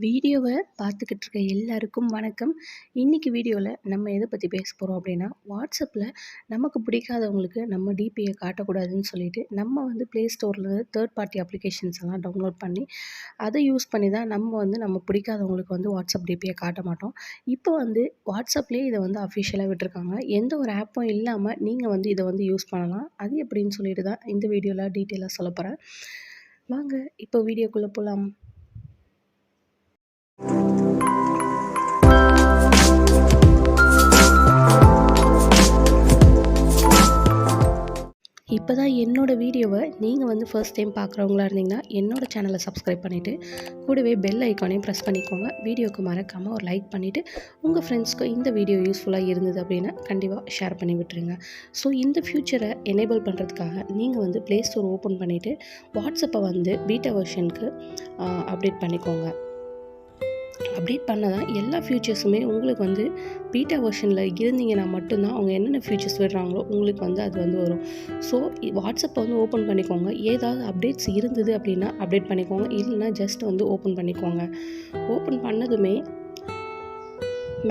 வீடியோவை பார்த்துக்கிட்டு இருக்க எல்லாருக்கும் வணக்கம். இன்னைக்கு வீடியோவில் நம்ம எதை பற்றி பேச போகிறோம் அப்படின்னா, வாட்ஸ்அப்பில் நமக்கு பிடிக்காதவங்களுக்கு நம்ம டிபியை காட்டக்கூடாதுன்னு சொல்லிட்டு நம்ம வந்து ப்ளே ஸ்டோரில் தேர்ட் பார்ட்டி அப்ளிகேஷன்ஸ் எல்லாம் டவுன்லோட் பண்ணி அதை யூஸ் பண்ணி தான் நம்ம பிடிக்காதவங்களுக்கு வந்து வாட்ஸ்அப் டிபியை காட்ட மாட்டோம். இப்போ வந்து வாட்ஸ்அப்லேயே இதை வந்து அஃபிஷியலாக விட்டுருக்காங்க. எந்த ஒரு ஆப்பும் இல்லாமல் நீங்கள் வந்து இதை வந்து யூஸ் பண்ணலாம். அது எப்படின்னு சொல்லிட்டு தான் இந்த வீடியோவில் டீட்டெயிலாக சொல்ல போகிறேன். வாங்க இப்போ வீடியோக்குள்ளே போகலாம். இப்போ தான் என்னோடய வீடியோவை நீங்கள் வந்து ஃபர்ஸ்ட் டைம் பார்க்குறவங்களா இருந்தீங்கன்னா என்னோடய சேனலை சப்ஸ்கிரைப் பண்ணிவிட்டு கூடவே பெல் ஐக்கானையும் ப்ரெஸ் பண்ணிக்கோங்க. வீடியோவுக்கு மறக்காமல் ஒரு லைக் பண்ணிவிட்டு உங்கள் ஃப்ரெண்ட்ஸ்க்கு இந்த வீடியோ யூஸ்ஃபுல்லாக இருந்தது அப்படின்னா கண்டிப்பாக ஷேர் பண்ணி விட்டுருங்க. ஸோ இந்த ஃப்யூச்சரை எனேபிள் பண்ணுறதுக்காக நீங்கள் வந்து ப்ளே ஸ்டோர் ஓப்பன் பண்ணிவிட்டு வாட்ஸ்அப்பை வந்து பீட்டா வெர்ஷனுக்கு அப்டேட் பண்ணிக்கோங்க. அப்டேட் பண்ணால் தான் எல்லா ஃபியூச்சர்ஸுமே உங்களுக்கு வந்து பீட்டா வெர்ஷனில் இருந்தீங்கன்னா மட்டும்தான் அவங்க என்னென்ன ஃபியூச்சர்ஸ் விடுறாங்களோ உங்களுக்கு வந்து அது வந்து வரும். ஸோ வாட்ஸ்அப்பை வந்து ஓப்பன் பண்ணிக்கோங்க. ஏதாவது அப்டேட்ஸ் இருந்தது அப்படின்னா அப்டேட் பண்ணிக்கோங்க. இல்லைன்னா ஜஸ்ட் வந்து ஓப்பன் பண்ணிக்கோங்க. ஓப்பன் பண்ணதுமே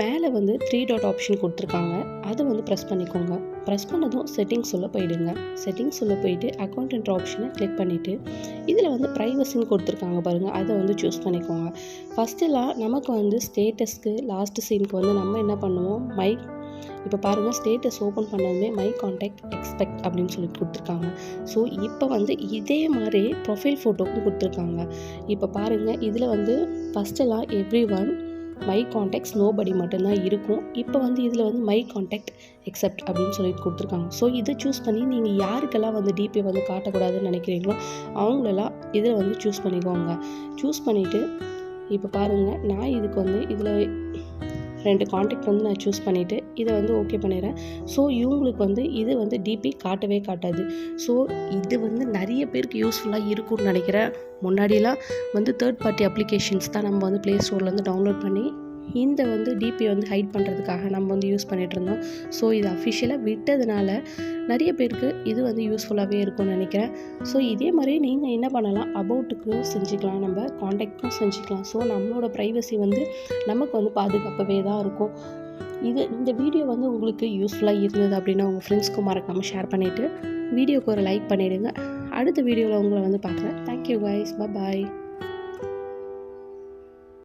மேலே வந்து 3 டாட் ஆப்ஷன் கொடுத்துருக்காங்க. அதை வந்து ப்ரெஸ் பண்ணிக்கோங்க. ப்ரெஸ் பண்ணதும் செட்டிங்ஸ் உள்ள போயிடுங்க. செட்டிங்ஸ் உள்ள போயிட்டு அக்கௌண்ட் ஆப்ஷனை கிளிக் பண்ணிவிட்டு இதில் வந்து ப்ரைவசின்னு கொடுத்துருக்காங்க பாருங்கள், அதை வந்து சூஸ் பண்ணிக்கோங்க. ஃபஸ்ட்டெல்லாம் நமக்கு வந்து ஸ்டேட்டஸ்க்கு லாஸ்ட் சீனுக்கு வந்து நம்ம என்ன பண்ணுவோம், இப்போ பாருங்கள் ஸ்டேட்டஸ் ஓப்பன் பண்ணதுமே மை கான்டாக்ட் எக்ஸ்பெக்ட் அப்படின்னு சொல்லிட்டு கொடுத்துருக்காங்க. ஸோ இப்போ வந்து இதே மாதிரி ப்ரொஃபைல் ஃபோட்டோக்கும் கொடுத்துருக்காங்க. இப்போ பாருங்கள் இதில் வந்து ஃபஸ்ட்டெல்லாம் எவ்ரி1 மை கான்டாக்ட்ஸ் நோபடி மட்டும்தான் இருக்கும். இப்போ வந்து இதில் வந்து மை கான்டாக்ட் எக்ஸப்ட் அப்படின்னு சொல்லிட்டு கொடுத்துருக்காங்க. ஸோ இதை சூஸ் பண்ணி நீங்கள் யாருக்கெல்லாம் வந்து டிபி வந்து காட்டக்கூடாதுன்னு நினைக்கிறீங்களோ அவங்களெல்லாம் இதில் வந்து சூஸ் பண்ணிக்கோங்க. சூஸ் பண்ணிவிட்டு இப்போ பாருங்கள் நான் இதுக்கு வந்து இதில் 2 கான்டாக்ட் வந்து நான் சூஸ் பண்ணிவிட்டு இதை வந்து ஓகே பண்ணிடுறேன். ஸோ இவங்களுக்கு வந்து இது வந்து டிபி காட்டவே காட்டாது. ஸோ இது வந்து நிறைய பேருக்கு யூஸ்ஃபுல்லாக இருக்கும்னு நினைக்கிறேன். முன்னாடியெல்லாம் வந்து தேர்ட் பார்ட்டி அப்ளிகேஷன்ஸ் தான் நம்ம வந்து ப்ளே ஸ்டோர்லேருந்து டவுன்லோட் பண்ணி இந்த வந்து டிபி வந்து ஹைட் பண்ணுறதுக்காக நம்ம வந்து யூஸ் பண்ணிகிட்டு இருந்தோம். ஸோ இது அஃபிஷியலாக விட்டதுனால நிறைய பேருக்கு இது வந்து யூஸ்ஃபுல்லாகவே இருக்கும்னு நினைக்கிறேன். ஸோ இதே மாதிரி நீங்கள் என்ன பண்ணலாம், அபவுட்டுக்கும் செஞ்சுக்கலாம், நம்ம கான்டாக்ட்க்கும் செஞ்சுக்கலாம். ஸோ நம்மளோட ப்ரைவசி வந்து நமக்கு வந்து பாதுகாப்பாகவே தான் இருக்கும். இந்த வீடியோ வந்து உங்களுக்கு யூஸ்ஃபுல்லாக இருந்தது அப்படின்னா உங்கள் ஃப்ரெண்ட்ஸ்க்கும் மறக்காமல் ஷேர் பண்ணிவிட்டு வீடியோக்கு ஒரு லைக் பண்ணிவிடுங்க. அடுத்த வீடியோவில் உங்களை வந்து பார்க்குறேன். தேங்க்யூ கைஸ், பாய்.